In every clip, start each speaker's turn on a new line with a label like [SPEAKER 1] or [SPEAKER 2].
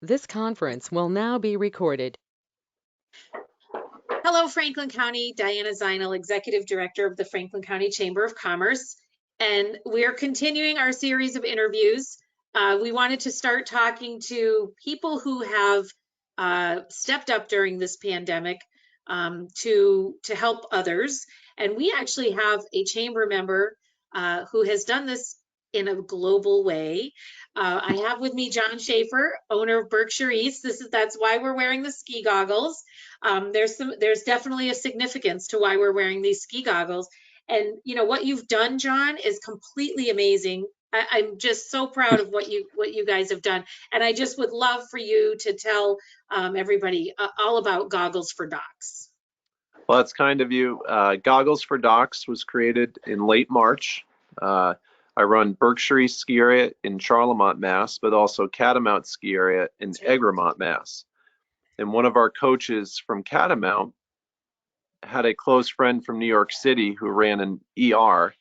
[SPEAKER 1] This conference will now be recorded.
[SPEAKER 2] Hello, Franklin County. Diana Zinel, Executive Director of the Franklin County Chamber of Commerce. And we're continuing our series of interviews. We wanted to start talking to people who have stepped up during this pandemic to help others. And we actually have a chamber member who has done this in a global way. I have with me John Schaefer, owner of Berkshire East. That's why we're wearing the ski goggles. There's definitely a significance to why we're wearing these ski goggles. And you know what you've done, John, is completely amazing. I'm just so proud of what you guys have done. And I just would love for you to tell everybody all about Goggles for Docs.
[SPEAKER 3] Well, that's kind of you. Goggles for Docs was created in late March. I run Berkshire East Ski Area in Charlemont, Mass, but also Catamount Ski Area in Egremont, Mass. And one of our coaches from Catamount had a close friend from New York City who ran an ER,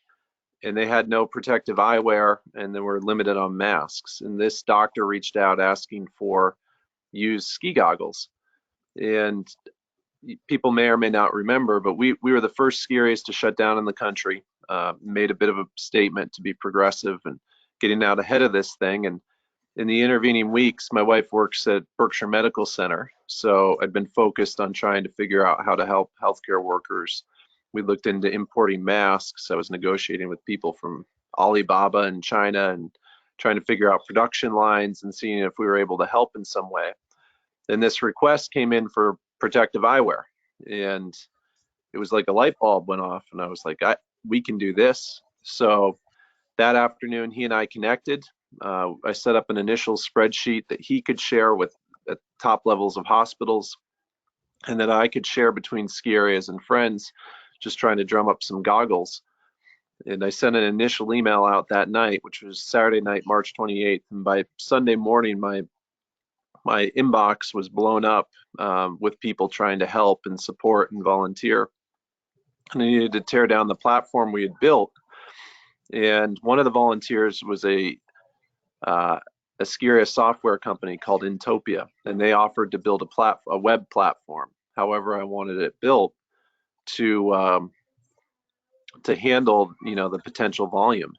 [SPEAKER 3] and they had no protective eyewear and they were limited on masks. And this doctor reached out asking for used ski goggles. And people may or may not remember, but we were the first ski areas to shut down in the country, made a bit of a statement to be progressive and getting out ahead of this thing. And in the intervening weeks, my wife works at Berkshire Medical Center, so I've been focused on trying to figure out how to help healthcare workers. We looked into importing masks. I was negotiating with people from Alibaba and China and trying to figure out production lines and seeing if we were able to help in some way. And this request came in for protective eyewear, and it was like a light bulb went off, and I was like, we can do this. So that afternoon, he and I connected. I set up an initial spreadsheet that he could share with the top levels of hospitals and that I could share between ski areas and friends, just trying to drum up some goggles. And I sent an initial email out that night, which was Saturday night, March 28th. And by Sunday morning, my inbox was blown up with people trying to help and support and volunteer. And I needed to tear down the platform we had built. And one of the volunteers was a ski area software company called Intopia, and they offered to build a web platform. However, I wanted it built to handle, the potential volume.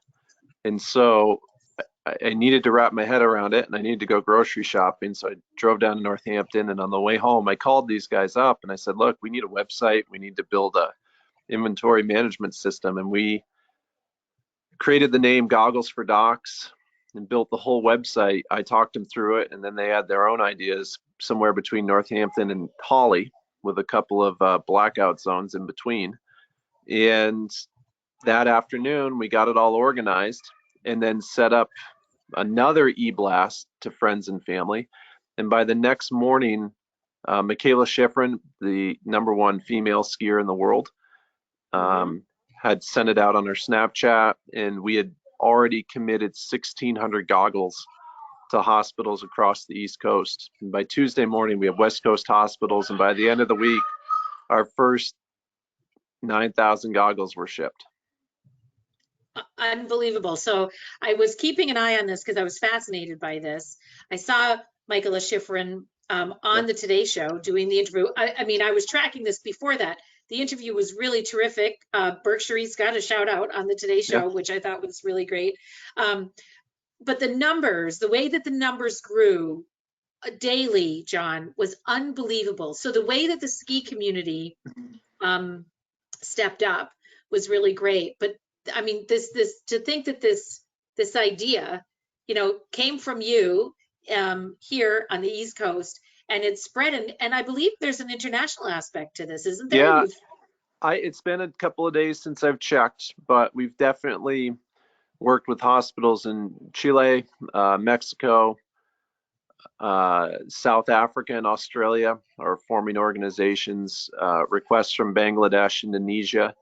[SPEAKER 3] And so I needed to wrap my head around it, and I needed to go grocery shopping. So I drove down to Northampton, and on the way home, I called these guys up and I said, look, we need a website. We need to build a inventory management system. And we created the name Goggles for Docs and built the whole website. I talked them through it, and then they had their own ideas somewhere between Northampton and Hawley with a couple of blackout zones in between. And that afternoon, we got it all organized and then set up another e-blast to friends and family. And by the next morning, Michaela Schifrin, the #1 female skier in the world, had sent it out on her Snapchat, and we had already committed 1,600 goggles to hospitals across the East Coast. And by Tuesday morning, we have West Coast hospitals, and by the end of the week, our first 9,000 goggles were shipped.
[SPEAKER 2] Unbelievable. So I was keeping an eye on this because I was fascinated by this. I saw Michaela Schifrin on the Today Show doing the interview. I mean, I was tracking this before that. The interview was really terrific. Berkshire East got a shout out on the Today Show, which I thought was really great. But the numbers, the way that the numbers grew daily, John, was unbelievable. So the way that the ski community stepped up was really great. But I mean, this to think that this idea, came from you here on the East Coast, and it's spread, and I believe there's an international aspect to this, isn't there?
[SPEAKER 3] Yeah, it's been a couple of days since I've checked, but we've definitely worked with hospitals in Chile, Mexico, South Africa, and Australia are forming organizations. Requests from Bangladesh, Indonesia,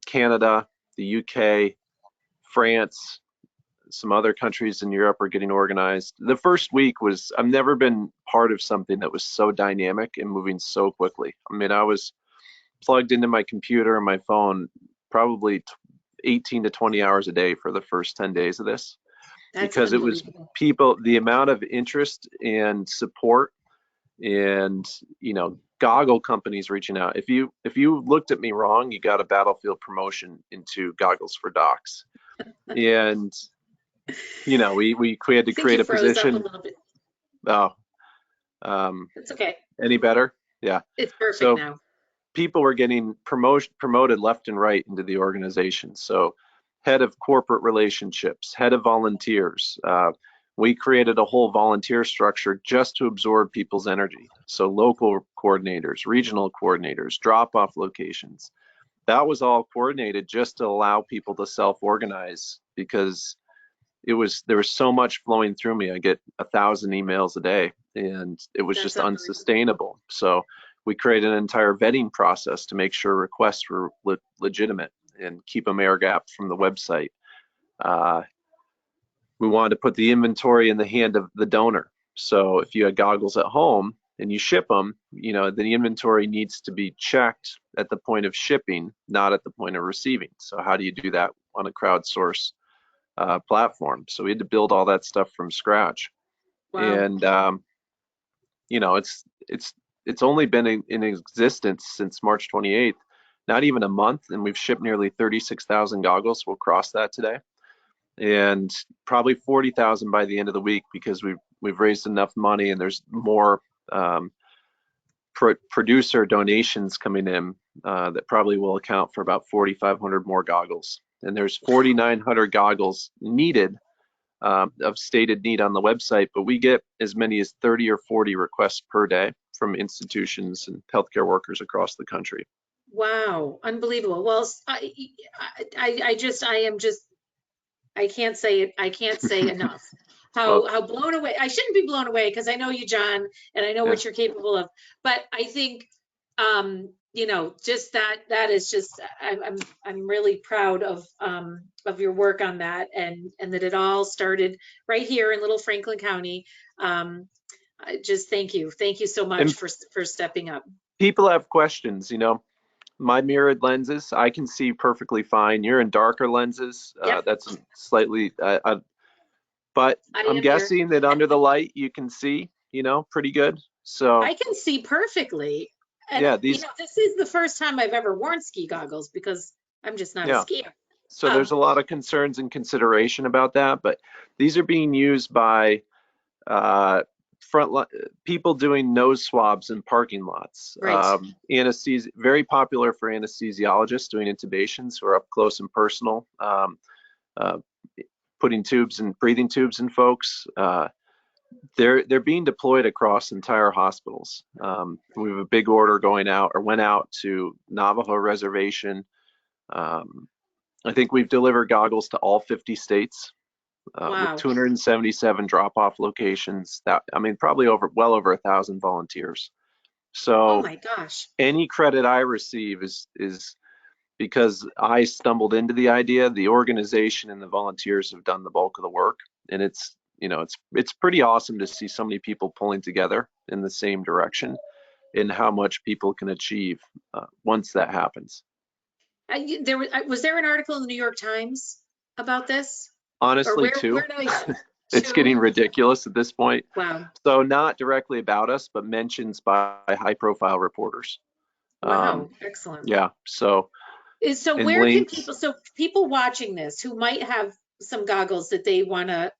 [SPEAKER 3] Canada, the UK, France, some other countries in Europe are getting organized. The first week was, I've never been part of something that was so dynamic and moving so quickly. I mean, I was plugged into my computer and my phone probably 18 to 20 hours a day for the first 10 days of this.
[SPEAKER 2] That's
[SPEAKER 3] because it was
[SPEAKER 2] unbelievable.
[SPEAKER 3] people, the amount of interest and support and, goggle companies reaching out. If you looked at me wrong, you got a battlefield promotion into Goggles for Docs. And, we had to
[SPEAKER 2] I think
[SPEAKER 3] create
[SPEAKER 2] you
[SPEAKER 3] a
[SPEAKER 2] froze up a
[SPEAKER 3] position.
[SPEAKER 2] little bit.
[SPEAKER 3] Oh,
[SPEAKER 2] It's okay.
[SPEAKER 3] any better? Yeah.
[SPEAKER 2] It's perfect
[SPEAKER 3] So
[SPEAKER 2] now.
[SPEAKER 3] people were getting promoted left and right into the organization. So head of corporate relationships, head of volunteers. We created a whole volunteer structure just to absorb people's energy. So local coordinators, regional coordinators, drop-off locations. That was all coordinated just to allow people to self-organize, because there was so much flowing through me. I get 1,000 emails a day, and it was
[SPEAKER 2] That's
[SPEAKER 3] just
[SPEAKER 2] unbelievable.
[SPEAKER 3] unsustainable. So we created an entire vetting process to make sure requests were legitimate and keep them air gapped from the website. We wanted to put the inventory in the hand of the donor. So if you had goggles at home and you ship them, the inventory needs to be checked at the point of shipping, not at the point of receiving. So how do you do that on a crowdsource platform? So we had to build all that stuff from scratch.
[SPEAKER 2] Wow.
[SPEAKER 3] And it's only been in existence since March 28th, not even a month, and we've shipped nearly 36,000 goggles. We'll cross that today, and probably 40,000 by the end of the week, because we've raised enough money, and there's more producer donations coming in that probably will account for about 4,500 more goggles. And there's 4,900 goggles needed, of stated need on the website, but we get as many as 30 or 40 requests per day from institutions and healthcare workers across the country.
[SPEAKER 2] Wow. Unbelievable. Well, I can't say it. I can't say enough how blown away. I shouldn't be blown away, because I know you, John, and I know
[SPEAKER 3] Yeah.
[SPEAKER 2] what you're capable of. But I think, just that is just, I'm really proud of your work on that, and that it all started right here in Little Franklin County. I just thank you so much
[SPEAKER 3] And
[SPEAKER 2] for stepping up.
[SPEAKER 3] people have questions, my mirrored lenses, I can see perfectly fine. You're in darker lenses.
[SPEAKER 2] Yep.
[SPEAKER 3] That's slightly, but
[SPEAKER 2] I
[SPEAKER 3] I'm
[SPEAKER 2] am
[SPEAKER 3] guessing that under the light you can see, pretty good. So
[SPEAKER 2] I can see perfectly. And
[SPEAKER 3] yeah,
[SPEAKER 2] this is the first time I've ever worn ski goggles, because I'm just not a
[SPEAKER 3] yeah.
[SPEAKER 2] skier.
[SPEAKER 3] So there's a lot of concerns and consideration about that, but these are being used by people doing nose swabs in parking lots.
[SPEAKER 2] Right.
[SPEAKER 3] Anesthesia, very popular for anesthesiologists doing intubations who are up close and personal, putting tubes and breathing tubes in folks. They're being deployed across entire hospitals. We have a big order went out to Navajo Reservation. I think we've delivered goggles to all 50 states.
[SPEAKER 2] Wow.
[SPEAKER 3] With 277 drop-off locations. Probably well over 1,000 volunteers. So
[SPEAKER 2] Oh my gosh.
[SPEAKER 3] any credit I receive is because I stumbled into the idea. The organization and the volunteers have done the bulk of the work, and it's pretty awesome to see so many people pulling together in the same direction, and how much people can achieve once that happens.
[SPEAKER 2] Was there an article in the New York Times about this?
[SPEAKER 3] Honestly, too. It's getting ridiculous at this point.
[SPEAKER 2] Wow.
[SPEAKER 3] So not directly about us, but mentions by high-profile reporters.
[SPEAKER 2] Wow. Excellent.
[SPEAKER 3] Yeah. So
[SPEAKER 2] where can people watching this who might have some goggles that they want to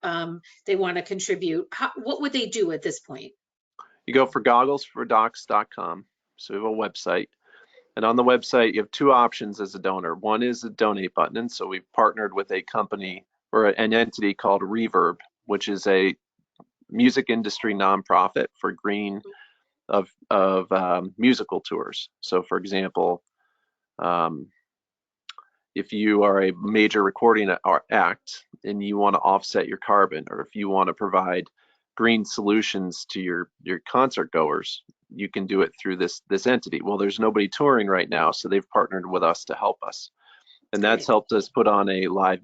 [SPEAKER 2] contribute, what would they do at this point?
[SPEAKER 3] You go for gogglesfordocs.com. So we have a website. And on the website, you have two options as a donor. One is a donate button. And so we've partnered with a company or an entity called Reverb, which is a music industry nonprofit for green of musical tours. So for example, if you are a major recording act and you want to offset your carbon, or if you want to provide green solutions to your concert goers, you can do it through this entity. Well, there's nobody touring right now, so they've partnered with us to help us. And that's helped us put on a live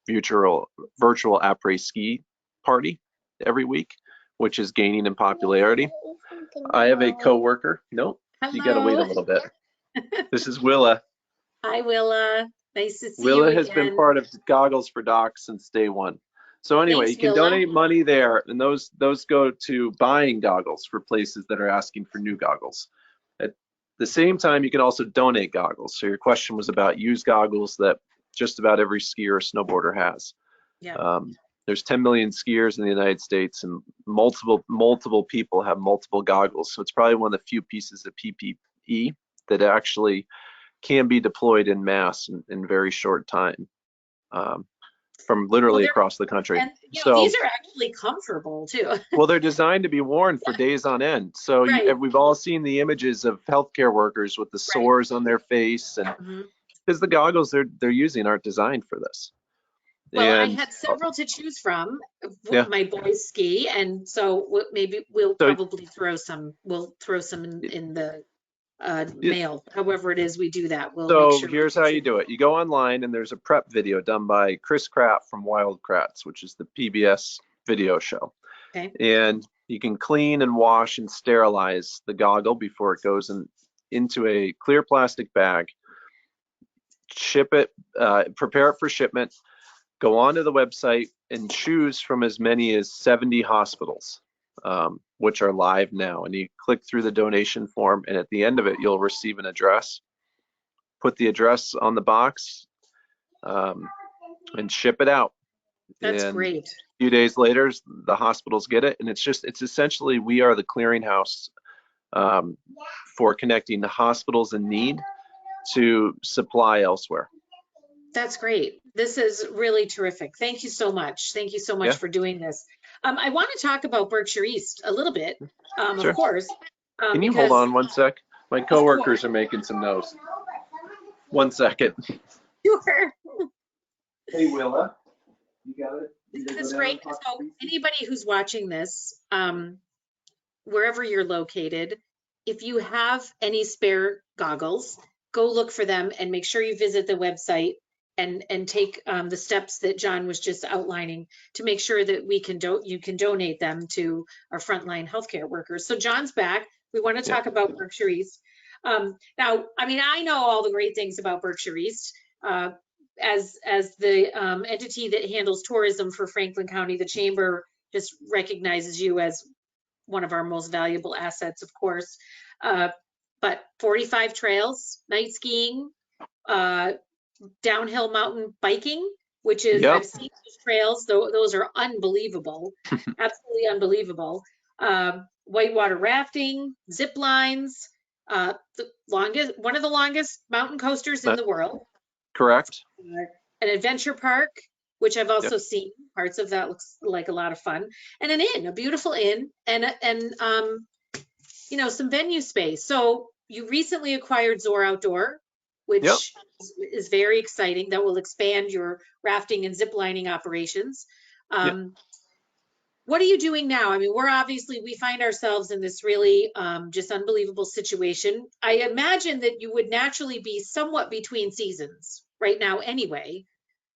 [SPEAKER 3] virtual après-ski party every week, which is gaining in popularity. I have a coworker. Nope. Hello. You got to wait a little bit. This is Willa.
[SPEAKER 2] Hi, Willa. Nice to see
[SPEAKER 3] Willa
[SPEAKER 2] you
[SPEAKER 3] has been part of Goggles for Docs since day one. So anyway,
[SPEAKER 2] Thanks,
[SPEAKER 3] you can
[SPEAKER 2] Willa.
[SPEAKER 3] donate money there, and those go to buying goggles for places that are asking for new goggles. At the same time, you can also donate goggles. So your question was about used goggles that just about every skier or snowboarder has.
[SPEAKER 2] Yeah.
[SPEAKER 3] There's 10 million skiers in the United States, and multiple people have multiple goggles. So it's probably one of the few pieces of PPE that actually can be deployed in mass in very short time, from
[SPEAKER 2] Well,
[SPEAKER 3] literally
[SPEAKER 2] they're,
[SPEAKER 3] across the country.
[SPEAKER 2] and
[SPEAKER 3] So,
[SPEAKER 2] these are actually comfortable too.
[SPEAKER 3] well, they're designed to be worn for days on end. So
[SPEAKER 2] Right,
[SPEAKER 3] we've all seen the images of healthcare workers with the
[SPEAKER 2] right.
[SPEAKER 3] sores on their face, and
[SPEAKER 2] Mhm.
[SPEAKER 3] because the goggles they're using aren't designed for this.
[SPEAKER 2] Well, I
[SPEAKER 3] And
[SPEAKER 2] had several to choose from.
[SPEAKER 3] yeah,
[SPEAKER 2] My boys ski, and so maybe we'll
[SPEAKER 3] so
[SPEAKER 2] probably throw some. We'll throw some in the
[SPEAKER 3] it,
[SPEAKER 2] mail. However it is we do that, we'll make
[SPEAKER 3] so
[SPEAKER 2] sure we
[SPEAKER 3] here's how you
[SPEAKER 2] mention.
[SPEAKER 3] do it. You go online, and there's a prep video done by Chris Kraft from Wild Kratts, which is the PBS video show.
[SPEAKER 2] Okay,
[SPEAKER 3] And you can clean and wash and sterilize the goggle before it goes into a clear plastic bag, ship it, prepare it for shipment, go onto the website and choose from as many as 70 hospitals, which are live now. And you click through the donation form, and at the end of it, you'll receive an address. Put the address on the box, and ship it out.
[SPEAKER 2] that's
[SPEAKER 3] And a
[SPEAKER 2] great.
[SPEAKER 3] few days later, the hospitals get it, and it's essentially, we are the clearinghouse, um, for connecting the hospitals in need to supply elsewhere.
[SPEAKER 2] That's great. This is really terrific. Thank you so much. Thank you so much
[SPEAKER 3] Yeah,
[SPEAKER 2] for doing this. I want to talk about Berkshire East a little bit, of
[SPEAKER 3] sure.
[SPEAKER 2] course,
[SPEAKER 3] Can you hold
[SPEAKER 2] because
[SPEAKER 3] on one sec? My
[SPEAKER 2] of course,
[SPEAKER 3] coworkers are making some notes. One second.
[SPEAKER 2] sure.
[SPEAKER 3] Hey, Willa, you got it? You
[SPEAKER 2] This
[SPEAKER 3] gonna go
[SPEAKER 2] is
[SPEAKER 3] down
[SPEAKER 2] great.
[SPEAKER 3] and talk to
[SPEAKER 2] So
[SPEAKER 3] Lisa?
[SPEAKER 2] anybody who's watching this, wherever you're located, if you have any spare goggles, go look for them and make sure you visit the website and take the steps that John was just outlining to make sure that you can donate them to our frontline healthcare workers. So John's back. We want to
[SPEAKER 3] Yeah,
[SPEAKER 2] talk about Berkshire East. Now, I mean, I know all the great things about Berkshire East. As the entity that handles tourism for Franklin County, the chamber just recognizes you as one of our most valuable assets, of course. But 45 trails, night skiing, uh, downhill mountain biking, which is,
[SPEAKER 3] yep,
[SPEAKER 2] I've seen those trails, those are unbelievable, absolutely unbelievable. Whitewater rafting, zip lines, one of the longest mountain coasters in
[SPEAKER 3] that's
[SPEAKER 2] the world,
[SPEAKER 3] correct.
[SPEAKER 2] an adventure park, which I've
[SPEAKER 3] Yep.
[SPEAKER 2] also seen. Parts of that looks like a lot of fun, and an inn, a beautiful inn, and some venue space. So you recently acquired Zor Outdoor,
[SPEAKER 3] Yep.
[SPEAKER 2] which is very exciting. That will expand your rafting and zip lining operations.
[SPEAKER 3] Yep.
[SPEAKER 2] What are you doing now? I mean, we find ourselves in this really just unbelievable situation. I imagine that you would naturally be somewhat between seasons right now anyway.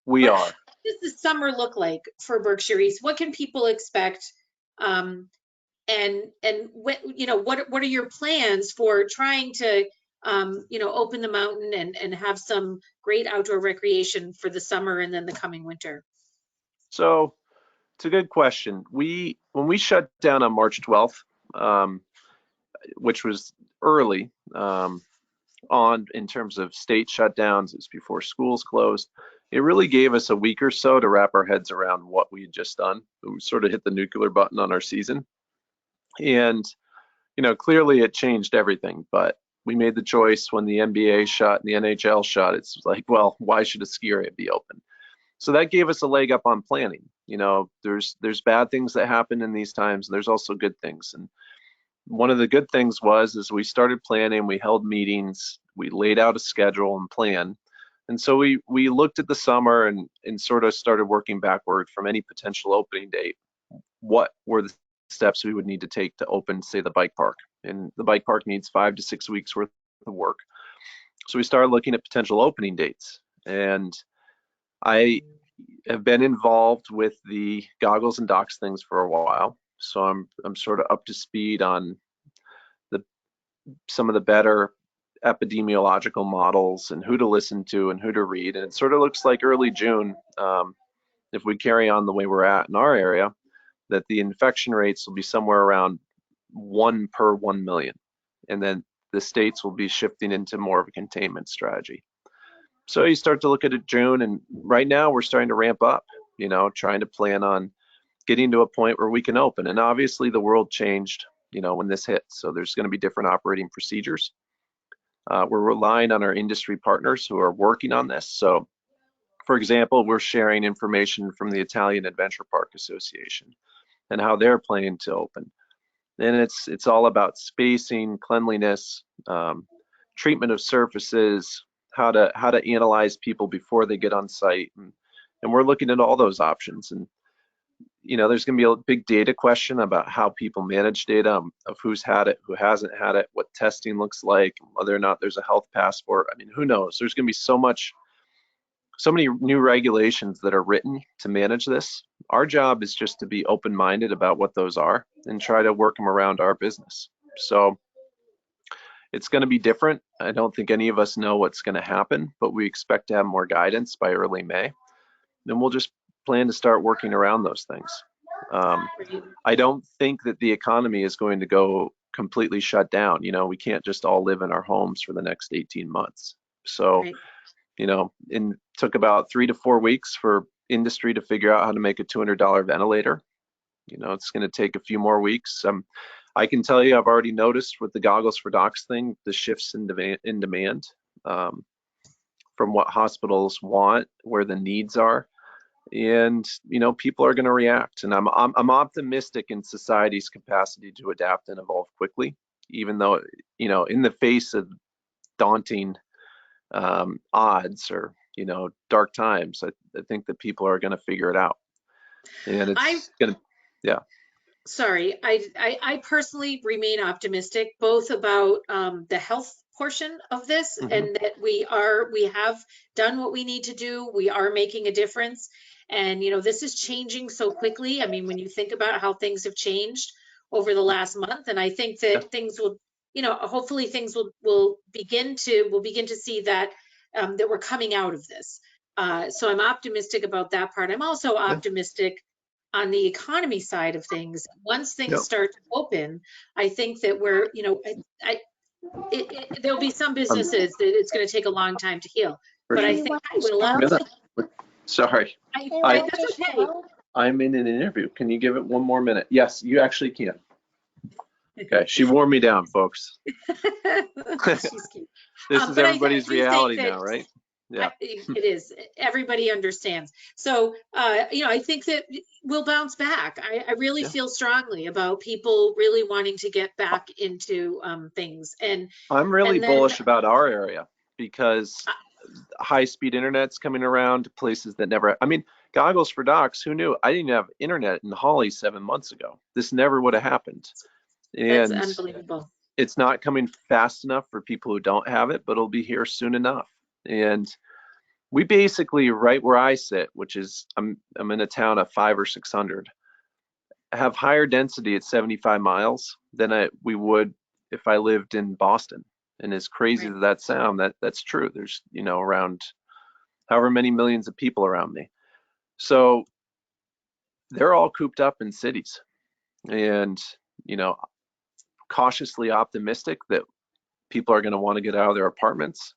[SPEAKER 3] We
[SPEAKER 2] But how
[SPEAKER 3] are.
[SPEAKER 2] does the summer look like for Berkshire East? What can people expect? And what are your plans for trying to open the mountain and have some great outdoor recreation for the summer and then the coming winter?
[SPEAKER 3] So it's a good question. When we shut down on March 12th, which was early, on in terms of state shutdowns, it's before schools closed. It really gave us a week or so to wrap our heads around what we had just done. We sort of hit the nuclear button on our season. And, clearly it changed everything, but we made the choice when the NBA shut and the NHL shut. It's like, well, why should a ski area be open? So that gave us a leg up on planning. There's bad things that happen in these times, and there's also good things. And one of the good things was, as we started planning, we held meetings, we laid out a schedule and plan. And so we looked at the summer and sort of started working backward from any potential opening date. What were the steps we would need to take to open, say, the bike park? And the bike park needs 5 to 6 weeks worth of work. So we started looking at potential opening dates. And I have been involved with the goggles and docks things for a while. So I'm sort of up to speed on some of the better epidemiological models and who to listen to and who to read. And it sort of looks like early June, if we carry on the way we're at in our area, that the infection rates will be somewhere around 1 per 1 million. And then the states will be shifting into more of a containment strategy. So you start to look at it June, and right now we're starting to ramp up, trying to plan on getting to a point where we can open. And obviously the world changed, when this hit. So there's going to be different operating procedures. We're relying on our industry partners who are working on this. So, for example, we're sharing information from the Italian Adventure Park Association and how they're planning to open. And it's all about spacing, cleanliness, treatment of surfaces, how to analyze people before they get on site, and we're looking at all those options. And there's going to be a big data question about how people manage data, of who's had it, who hasn't had it, what testing looks like, whether or not there's a health passport. I mean, who knows? There's going to be so many new regulations that are written to manage this. Our job is just to be open-minded about what those are and try to work them around our business. So it's going to be different. I don't think any of us know what's going to happen, but we expect to have more guidance by early May. Then we'll just plan to start working around those things. I don't think that the economy is going to go completely shut down. We can't just all live in our homes for the next 18 months. So,
[SPEAKER 2] Right.
[SPEAKER 3] It took about 3 to 4 weeks for industry to figure out how to make a $200 ventilator. It's going to take a few more weeks. I can tell you, I've already noticed with the Goggles for Docs thing, the shifts in demand from what hospitals want, where the needs are. And people are going to react, and I'm optimistic in society's capacity to adapt and evolve quickly, even though in the face of daunting odds or dark times. I think that people are going to figure it out, and it's going to, yeah.
[SPEAKER 2] Sorry, I personally remain optimistic both about the health portion of this and that we have done what we need to do. We are making a difference. And, this is changing so quickly. I mean, when you think about how things have changed over the last month, and I think that things will, hopefully things will begin to see that that we're coming out of this. So I'm optimistic about that part. I'm also optimistic on the economy side of things. Once things start to open, I think that we're, there'll be some businesses that it's going to take a long time to heal, but I think
[SPEAKER 3] Sorry,
[SPEAKER 2] that's okay.
[SPEAKER 3] I'm in an interview. Can you give it one more minute? Yes, you actually can. Okay, she wore me down, folks.
[SPEAKER 2] She's cute.
[SPEAKER 3] This is everybody's reality now, right? Yeah,
[SPEAKER 2] it is. Everybody understands. So, I think that we'll bounce back. I really feel strongly about people really wanting to get back into things. And
[SPEAKER 3] I'm really bullish about our area because high-speed internet's coming around to places that never, I mean, Goggles for Docs, who knew? I didn't have internet in Holly 7 months ago. This never would have happened. And
[SPEAKER 2] that's unbelievable.
[SPEAKER 3] It's not coming fast enough for people who don't have it, but it'll be here soon enough. And we basically, right where I sit, which is I'm in a town of 500 or 600, have higher density at 75 miles than we would if I lived in Boston. And as crazy as that sound, that's true. There's around however many millions of people around me. So they're all cooped up in cities, and cautiously optimistic that people are going to want to get out of their apartments.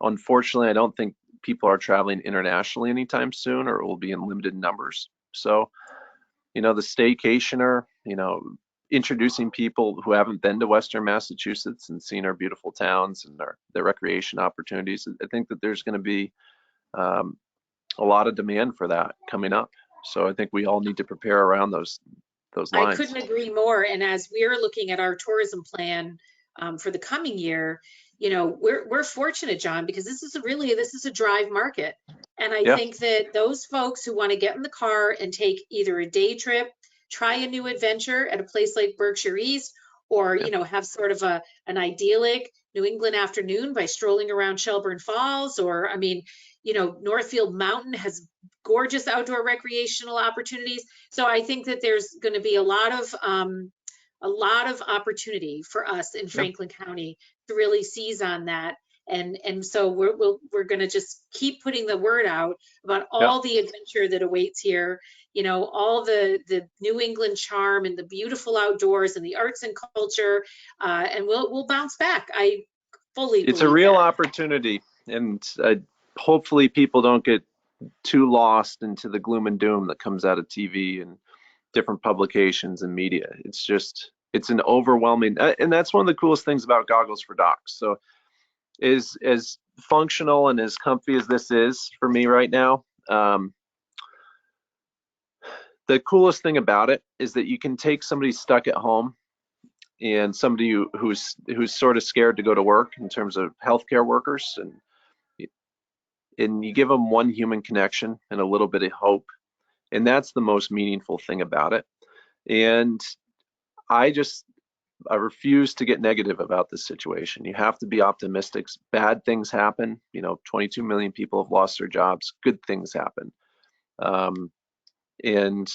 [SPEAKER 3] Unfortunately, I don't think people are traveling internationally anytime soon, or it will be in limited numbers. So, the staycationer, introducing people who haven't been to Western Massachusetts and seen our beautiful towns and the recreation opportunities. I think that there's going to be a lot of demand for that coming up. So I think we all need to prepare around those lines.
[SPEAKER 2] I couldn't agree more. And as we're looking at our tourism plan for the coming year, we're fortunate, John, because this is a drive market. And I think that those folks who want to get in the car and take either a day trip, try a new adventure at a place like Berkshire East, or, have sort of an idyllic New England afternoon by strolling around Shelburne Falls, or, Northfield Mountain has gorgeous outdoor recreational opportunities. So I think that there's going to be a lot of opportunity for us in Franklin County to really seize on that. And so we're going to just keep putting the word out about
[SPEAKER 3] Yep.
[SPEAKER 2] all the adventure that awaits here, you know, all the New England charm and the beautiful outdoors and the arts and culture, and we'll bounce back. I fully
[SPEAKER 3] It's a
[SPEAKER 2] believe
[SPEAKER 3] real
[SPEAKER 2] that.
[SPEAKER 3] opportunity, and hopefully people don't get too lost into the gloom and doom that comes out of TV and different publications and media. It's an overwhelming, and that's one of the coolest things about Goggles for Docs. So is as functional and as comfy as this is for me right now, the coolest thing about it is that you can take somebody stuck at home and somebody who's sort of scared to go to work in terms of healthcare workers, and you give them one human connection and a little bit of hope, and that's the most meaningful thing about it. And I refuse to get negative about this situation. You have to be optimistic. Bad things happen. You know, 22 million people have lost their jobs. Good things happen. And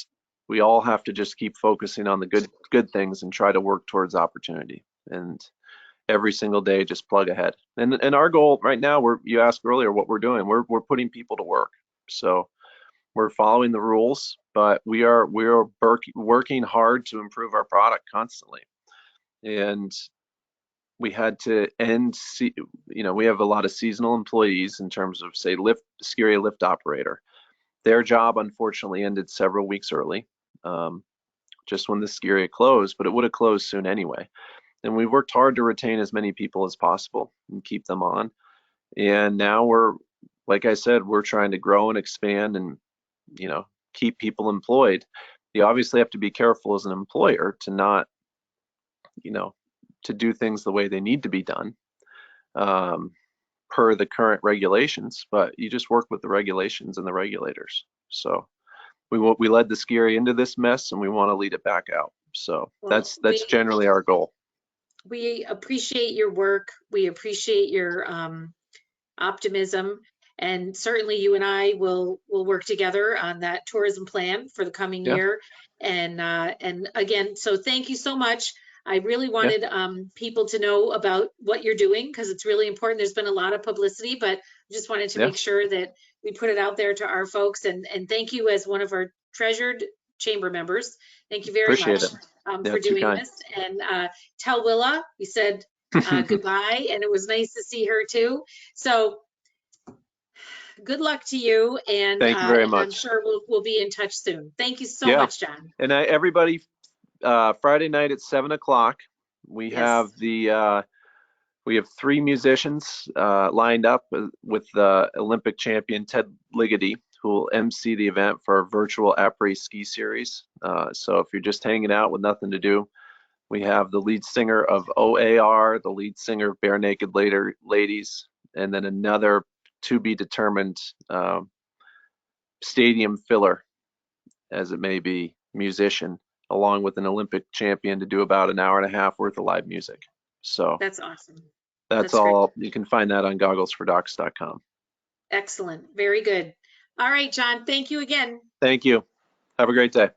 [SPEAKER 3] we all have to just keep focusing on the good things and try to work towards opportunity. And every single day, just plug ahead. And our goal right now, you asked earlier what we're doing. We're putting people to work. So we're following the rules, but we are working hard to improve our product constantly. And we had to we have a lot of seasonal employees in terms of, say, ski area lift operator. Their job unfortunately ended several weeks early, just when the ski area closed, but it would have closed soon anyway. And we worked hard to retain as many people as possible and keep them on. And now like I said, we're trying to grow and expand and, you know, keep people employed. You obviously have to be careful as an employer to not, you know, to do things the way they need to be done, per the current regulations, but you just work with the regulations and the regulators. So we led the ski area into this mess, and we want to lead it back out. So
[SPEAKER 2] Well,
[SPEAKER 3] that's generally our goal.
[SPEAKER 2] we appreciate your work. We appreciate your optimism, and certainly you and I will work together on that tourism plan for the coming
[SPEAKER 3] Yeah,
[SPEAKER 2] year. And again, so thank you so much. I really
[SPEAKER 3] yeah,
[SPEAKER 2] wanted people to know about what you're doing because it's really important. There's been a lot of publicity, but I just wanted to
[SPEAKER 3] yeah.
[SPEAKER 2] make sure that we put it out there to our folks. And thank you as one of our treasured chamber members. Thank you very
[SPEAKER 3] Appreciate
[SPEAKER 2] much
[SPEAKER 3] it. Yeah,
[SPEAKER 2] for
[SPEAKER 3] too
[SPEAKER 2] doing
[SPEAKER 3] kind.
[SPEAKER 2] this. And tell Willa we said goodbye, and it was nice to see her too. So good luck to you,
[SPEAKER 3] Thank you very
[SPEAKER 2] and I'm
[SPEAKER 3] much.
[SPEAKER 2] sure we'll be in touch soon. Thank you so
[SPEAKER 3] Yeah,
[SPEAKER 2] much, John.
[SPEAKER 3] and everybody, Friday night at 7 o'clock, we
[SPEAKER 2] Yes,
[SPEAKER 3] have we have 3 musicians lined up with Olympic champion Ted Ligety, who will MC the event for our virtual après ski series. So if you're just hanging out with nothing to do, we have the lead singer of OAR, the lead singer of Bare Naked Ladies, and then another to be determined stadium filler, as it may be, musician, along with an Olympic champion to do about an hour and a half worth of live music. So
[SPEAKER 2] that's awesome.
[SPEAKER 3] that's
[SPEAKER 2] That's great.
[SPEAKER 3] all. You can find that on gogglesfordocs.com.
[SPEAKER 2] Excellent. Very good. All right, John, thank you again.
[SPEAKER 3] Thank you. Have a great day.